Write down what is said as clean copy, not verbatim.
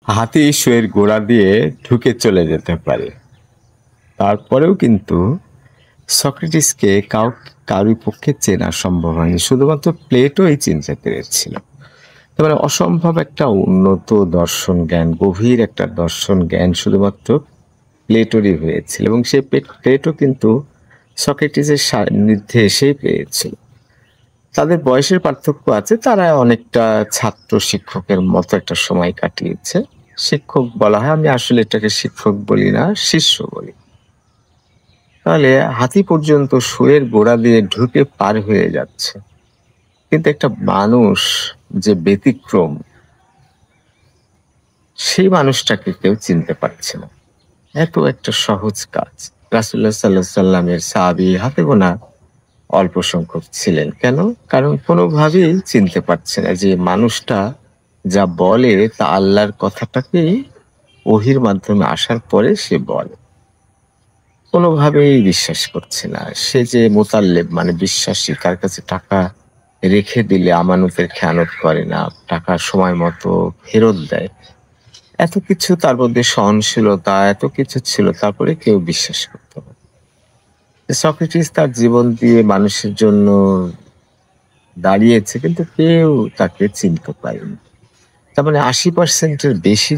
হাতি শুঁয়ের গোড়া দিয়ে ঢুকে চলে যেতে পারে। তারপরেও কিন্তু সক্রেটিসকে কারোর পক্ষে চেনা সম্ভব হয়নি। শুধুমাত্র প্লেটোই চিনতে পেরেছিল। তার মানে অসম্ভব একটা উন্নত দর্শন জ্ঞান, গভীর একটা দর্শন জ্ঞান শুধুমাত্র প্লেটোরই হয়েছিল এবং সে প্লেটো কিন্তু সক্রেটিসের সান্নিধ্যে এসেই পেয়েছিল। তাদের বয়সের পার্থক্য আছে। তারা অনেকটা ছাত্র শিক্ষকের মতো একটা সময় কাটিয়েছে। শিক্ষক বলা হয়, আমি আসলে এটাকে শিক্ষক বলি না, শিষ্য বলি। তাহলে হাতি পর্যন্ত শুঁয়ের গোড়া দিয়ে ঢুকে পার হয়ে যাচ্ছে। কিন্তু একটা মানুষ যে ব্যতিক্রম, সেই মানুষটাকে কেউ চিনতে পারছে না। এত একটা সহজ কাজ। রাসূলুল্লাহ সাল্লাল্লাহু আলাইহি সাল্লামের সাহাবী হাতে গোনা অল্প সংখ্যক ছিলেন। কেন? কারণ কোনোভাবেই চিনতে পারছে না যে মানুষটা যা বলে তা আল্লাহর কথাটাকেই ওহীর মাধ্যমে আসার পরে সে বলে। কোনোভাবেই বিশ্বাস করছে না। সে যে মোতাল্লেব মানে বিশ্বাসী, তার কাছে টাকা রেখে দিলে আমানতের খেয়ানত করে না, টাকা সময় মতো ফেরত দেয়। এত কিছু তার মধ্যে সহনশীলতা, এত কিছু ছিল, তারপরে কেউ বিশ্বাস করত না। সক্রেটিস তার জীবন দিয়ে মানুষের জন্য দাঁড়িয়েছে কিন্তু কেউ তাকে চিনতে পারেনি। তার মানে ৮০% এর বেশি